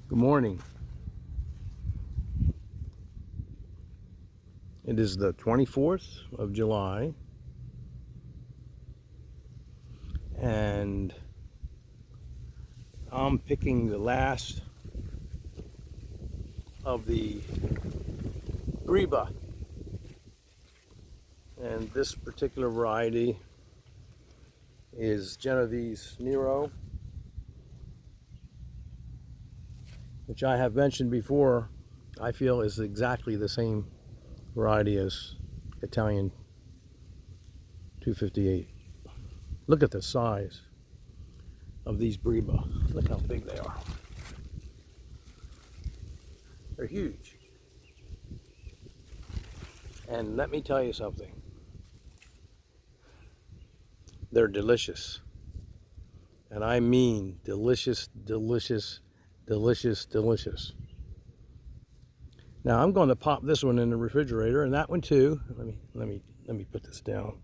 Good morning. It is the 24th of July, and I'm picking the last of the Griba. And this particular variety is Genovese Nero, which I have mentioned before, I feel is exactly the same variety as Italian 258. Look at the size of these Breba. Look how big they are. They're huge. And let me tell you something. They're delicious. And I mean delicious, delicious, delicious, delicious. Now I'm going to pop this one in the refrigerator, and that one too. Let me put this down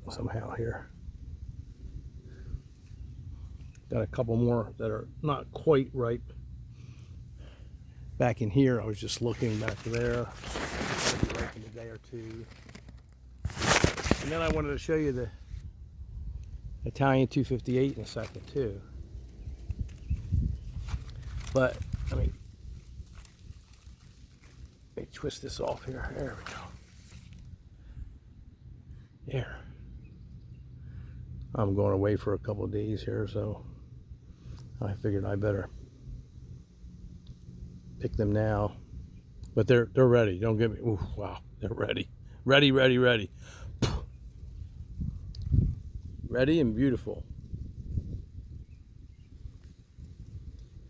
somehow here. Got a couple more that are not quite ripe. Back in here, I was just looking back there. Maybe ripe in a day or two. And then I wanted to show you the Italian 258 in a second too. But let me twist this off here. There we go. There. I'm going away for a couple of days here, so I figured I better pick them now. But they're ready. Don't get me. Ooh, wow, they're ready. Ready, ready, ready. Ready and beautiful.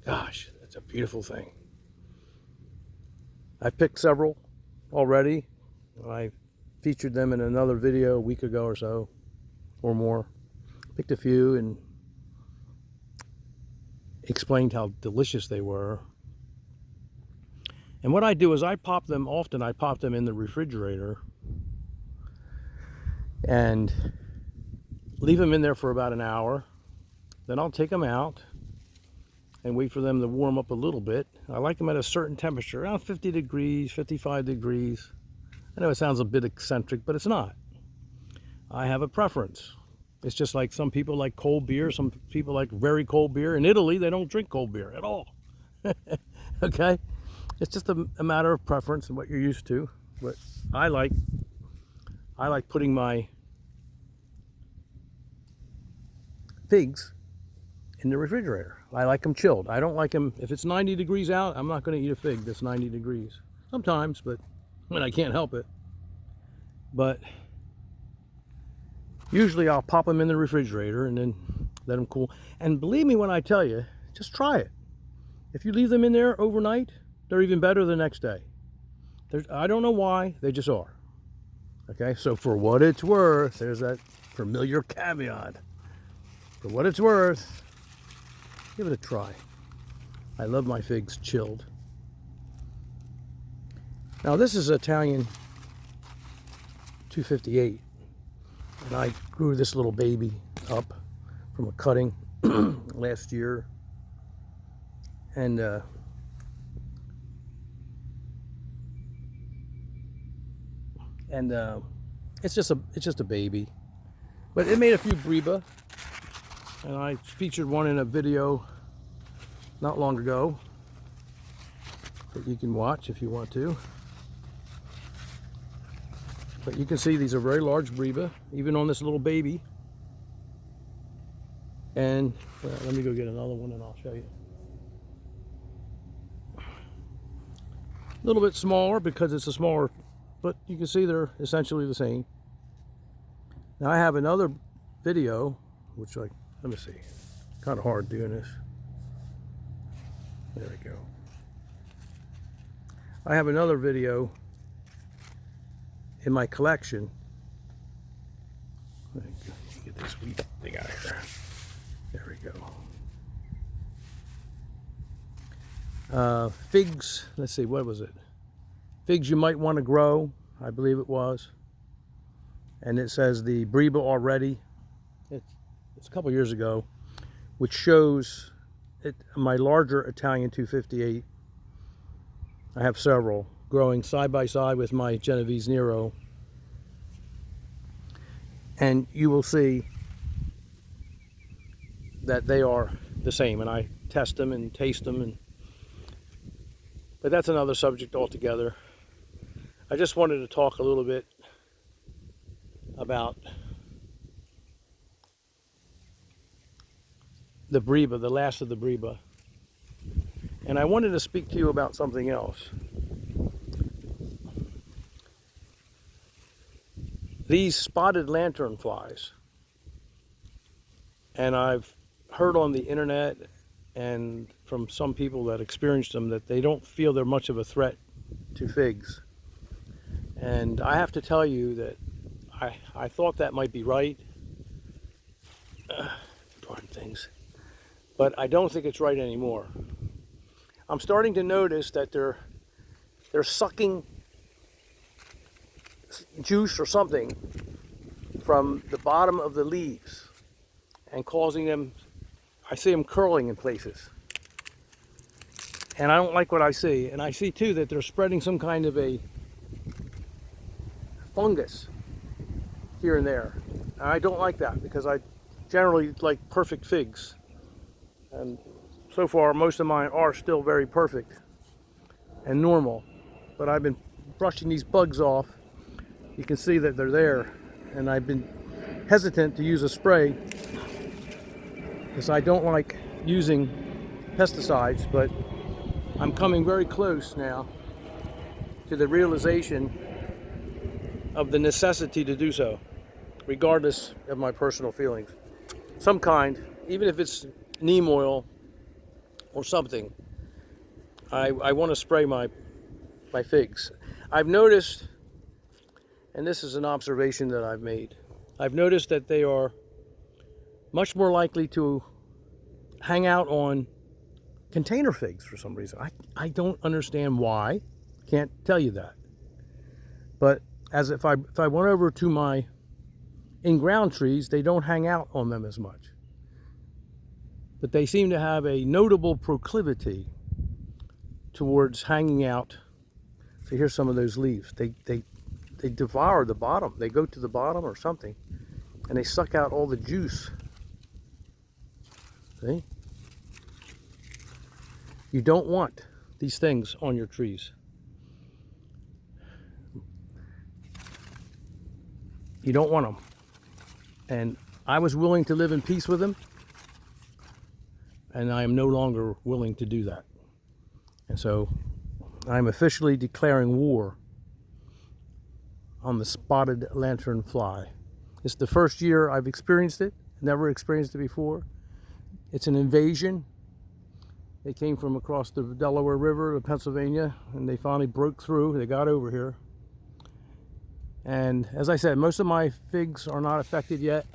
Gosh, that's a beautiful thing. I've picked several already. I featured them in another video a week ago or so, or more. Picked a few and explained how delicious they were. And what I do is I pop them in the refrigerator and leave them in there for about an hour. Then I'll take them out and wait for them to warm up a little bit. I like them at a certain temperature, around 50 degrees, 55 degrees. I know it sounds a bit eccentric, but it's not. I have a preference. It's just like some people like cold beer, some people like very cold beer. In Italy, they don't drink cold beer at all. Okay? It's just a matter of preference and what you're used to. But I like putting my figs in the refrigerator. I like them chilled. I don't like them, if it's 90 degrees out, I'm not going to eat a fig that's 90 degrees. Sometimes, but when I can't help it. But usually I'll pop them in the refrigerator and then let them cool. And believe me when I tell you, just try it. If you leave them in there overnight, they're even better the next day. I don't know why, they just are. Okay, so for what it's worth, there's that familiar caveat. For what it's worth, give it a try. I love my figs chilled. Now this is Italian 258. And I grew this little baby up from a cutting last year. And it's just a baby. But it made a few Breba. And I featured one in a video not long ago that you can watch if you want to. But you can see these are very large Breba, even on this little baby. And let me go get another one and I'll show you. A little bit smaller because it's a smaller, but you can see they're essentially the same. Now I have another video, which let me see, kind of hard doing this. There we go. I have another video in my collection. Let me get this wheat thing out of here. There we go. Figs, let's see, what was it? Figs you might want to grow, I believe it was. And it says the Breba already. It's a couple years ago, which shows my larger Italian 258. I have several growing side by side with my Genovese Nero. And you will see that they are the same. And I test them and taste them. But that's another subject altogether. I just wanted to talk a little bit about the Breba, the last of the Breba. And I wanted to speak to you about something else. These spotted lanternflies, and I've heard on the internet and from some people that experienced them that they don't feel they're much of a threat to figs. And I have to tell you that I thought that might be right. Darn things. But I don't think it's right anymore. I'm starting to notice that they're sucking juice or something from the bottom of the leaves and causing them, I see them curling in places. And I don't like what I see. And I see too that they're spreading some kind of a fungus here and there. And I don't like that because I generally like perfect figs. And so far most of mine are still very perfect and normal. But I've been brushing these bugs off. You can see that they're there, and I've been hesitant to use a spray because I don't like using pesticides, but I'm coming very close now to the realization of the necessity to do so, regardless of my personal feelings. Some kind, even if it's neem oil or something, I want to spray my figs. I've noticed, and this is an observation that I've made, I've noticed that they are much more likely to hang out on container figs for some reason. I don't understand why. Can't tell you that. But as if I went over to my in-ground trees, they don't hang out on them as much. But they seem to have a notable proclivity towards hanging out. So here's some of those leaves. They devour the bottom. They go to the bottom or something, and they suck out all the juice. See? You don't want these things on your trees. You don't want them. And I was willing to live in peace with them, and I am no longer willing to do that. And so I'm officially declaring war on the spotted lanternfly. It's the first year I've experienced it. Never experienced it before. It's an invasion. They came from across the Delaware River to Pennsylvania, and they finally broke through. They got over here. And as I said, most of my figs are not affected yet,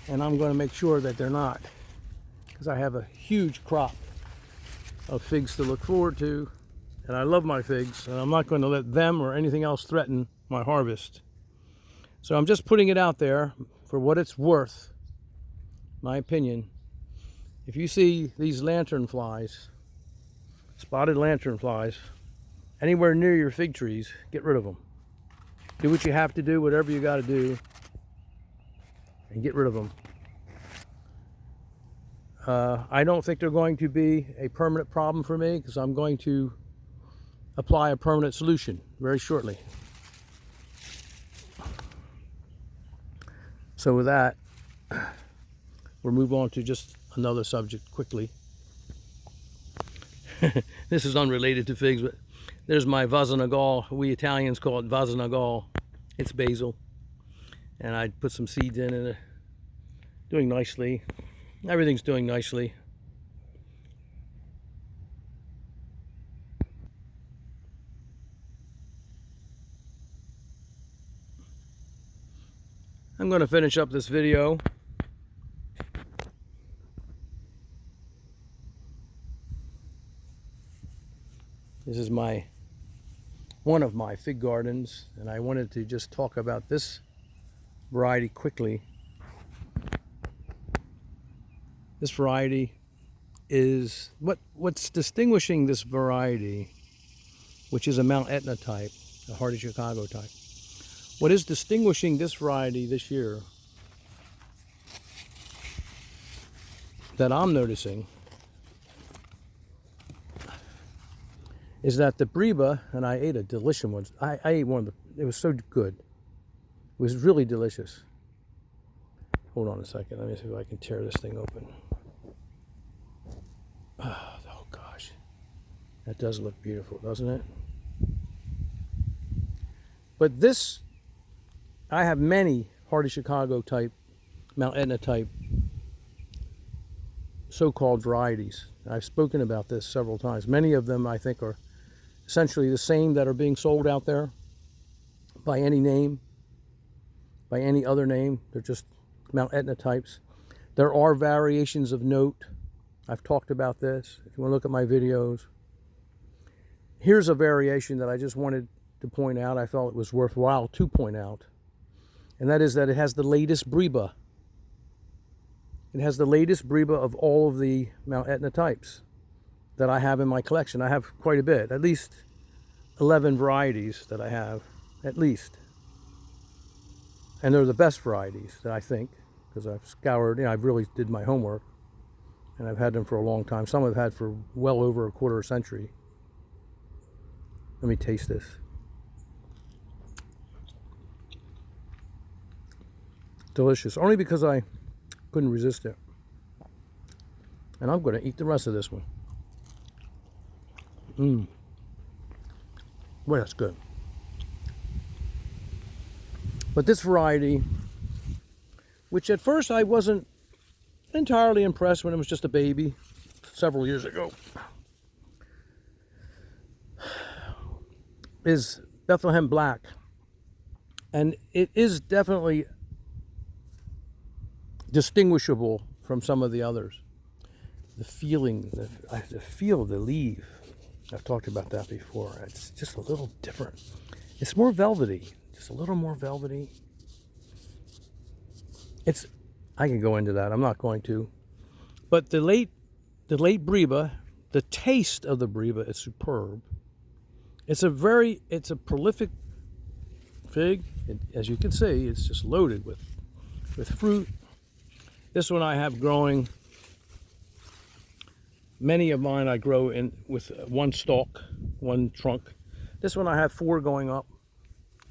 and I'm going to make sure that they're not, because I have a huge crop of figs to look forward to, and I love my figs, and I'm not going to let them or anything else threaten my harvest. So I'm just putting it out there for what it's worth, my opinion. If you see these lanternflies, spotted lanternflies, anywhere near your fig trees, get rid of them. Do what you have to do, whatever you got to do, and get rid of them. I don't think they're going to be a permanent problem for me, because I'm going to apply a permanent solution very shortly. So with that, we'll move on to just another subject quickly. This is unrelated to figs, but there's my vasanagal. We Italians call it vasanagal. It's basil. And I put some seeds in it. Doing nicely. Everything's doing nicely. I'm going to finish up this video. This is one of my fig gardens, and I wanted to just talk about this variety quickly. This variety is, what's distinguishing this variety, which is a Mount Etna type, a hardy Chicago type. What is distinguishing this variety this year that I'm noticing is that the Breba, and I ate a delicious one. I ate one of the, it was so good. It was really delicious. Hold on a second, let me see if I can tear this thing open. Oh gosh, that does look beautiful, doesn't it? But this, I have many hardy Chicago type, Mount Etna type, so-called varieties. I've spoken about this several times. Many of them I think are essentially the same that are being sold out there by any name, by any other name. They're just Mount Etna types. There are variations of note. I've talked about this. If you want to look at my videos. Here's a variation that I just wanted to point out. I felt it was worthwhile to point out. And that is that it has the latest Breba. It has the latest Breba of all of the Mount Etna types that I have in my collection. I have quite a bit, at least 11 varieties that I have, at least. And they're the best varieties that I think, because I've scoured, you know, I've really did my homework, and I've had them for a long time. Some I've had for well over a quarter century. Let me taste this. Delicious, only because I couldn't resist it. And I'm going to eat the rest of this one. Boy, that's good. But this variety, which at first I wasn't entirely impressed when it was just a baby several years ago, is Bethlehem Black. And it is definitely distinguishable from some of the others. The feeling, the feel of the leaf, I've talked about that before. It's just a little different. It's more velvety, just a little more velvety. I can go into that, I'm not going to. But the late Breba, the taste of the Breba is superb. It's a prolific fig. As you can see, it's just loaded with fruit. This one I have growing. Many of mine I grow in with one stalk, one trunk. This one I have 4 going up.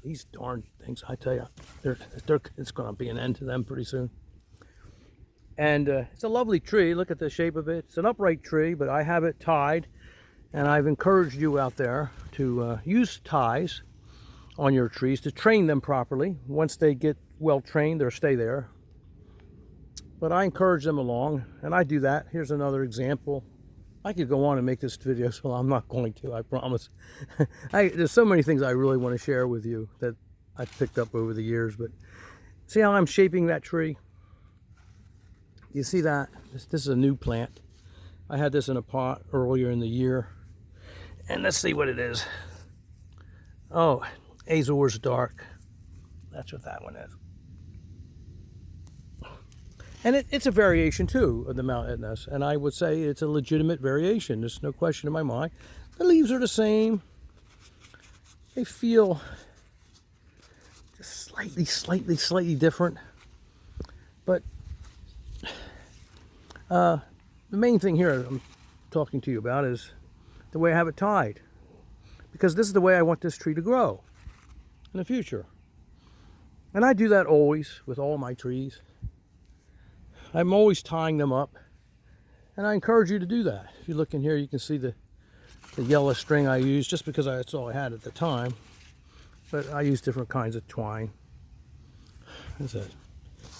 These darn things, I tell you, it's going to be an end to them pretty soon. And it's a lovely tree. Look at the shape of it. It's an upright tree, but I have it tied. And I've encouraged you out there to use ties on your trees to train them properly. Once they get well trained, they'll stay there. But I encourage them along, and I do that. Here's another example. I could go on and make this video, so I'm not going to, I promise. There's so many things I really want to share with you that I've picked up over the years. But see how I'm shaping that tree? You see that? This is a new plant. I had this in a pot earlier in the year. And let's see what it is. Oh, Azores Dark. That's what that one is. And it's a variation, too, of the Mount Etnas. And I would say it's a legitimate variation. There's no question in my mind. The leaves are the same. They feel just slightly different. But the main thing here I'm talking to you about is the way I have it tied. Because this is the way I want this tree to grow in the future. And I do that always with all my trees. I'm always tying them up, and I encourage you to do that. If you look in here, you can see the yellow string I use, just because that's all I had at the time. But I use different kinds of twine. This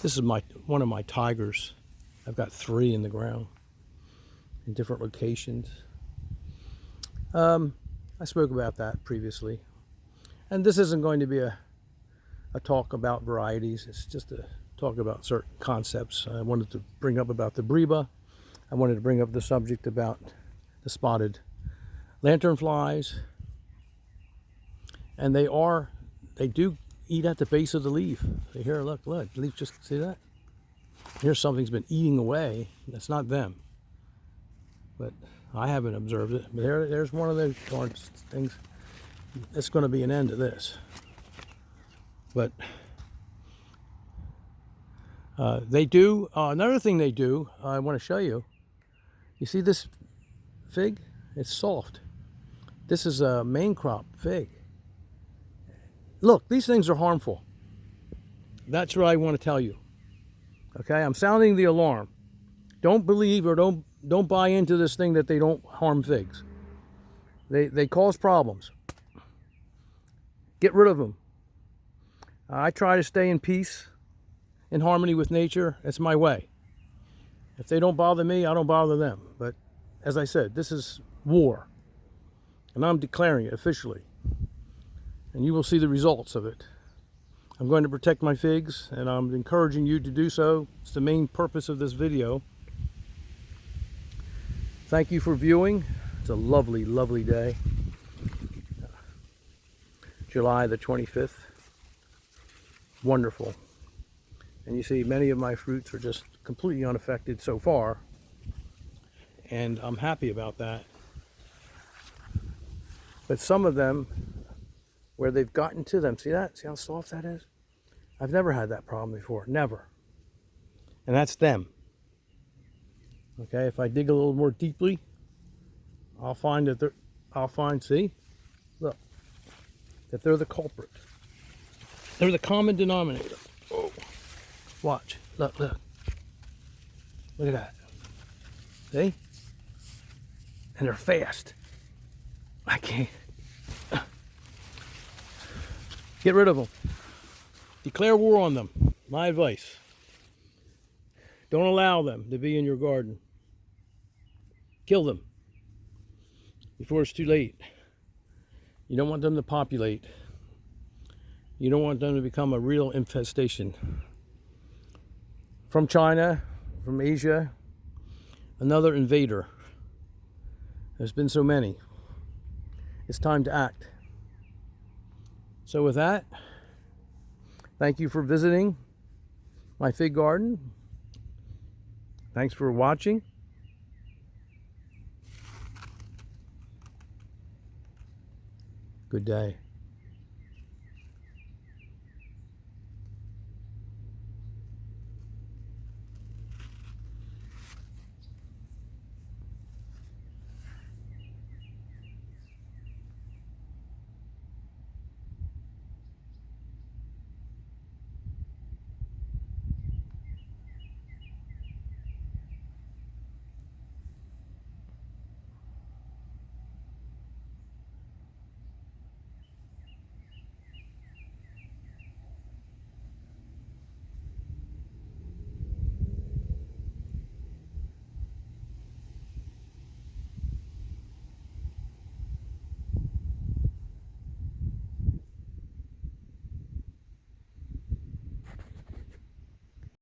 is one of my tigers. I've got 3 in the ground in different locations. I spoke about that previously. And this isn't going to be a talk about varieties. It's just a talk about certain concepts. I wanted to bring up about the Breba. I wanted to bring up the subject about the spotted lanternflies. And they do eat at the base of the leaf. So here, look, the leaf, just see that? Here's something's been eating away. That's not them. but I haven't observed it. But there's one of those darn things. It's going to be an end to this. But they do, another thing they do, I want to show you. You see this fig? It's soft. This is a main crop fig. Look, these things are harmful. That's what I want to tell you. Okay, I'm sounding the alarm. Don't believe or don't buy into this thing that they don't harm figs. They cause problems. Get rid of them. I try to stay in peace, in harmony with nature. It's my way. If they don't bother me, I don't bother them. But as I said, this is war. And I'm declaring it officially. And you will see the results of it. I'm going to protect my figs, and I'm encouraging you to do so. It's the main purpose of this video. Thank you for viewing. It's a lovely, lovely day. July the 25th. Wonderful. And you see many of my fruits are just completely unaffected so far. And I'm happy about that. But some of them, where they've gotten to them, see that? See how soft that is? I've never had that problem before, never. And that's them. Okay, if I dig a little more deeply, I'll find that see, look, that they're the culprit. They're the common denominator. Oh, watch, look, look. Look at that. See? And they're fast. I can't. Get rid of them. Declare war on them. My advice. Don't allow them to be in your garden. Kill them before it's too late. You don't want them to populate. You don't want them to become a real infestation. From China, from Asia, another invader. There's been so many. It's time to act. So with that, thank you for visiting my fig garden. Thanks for watching. Good day.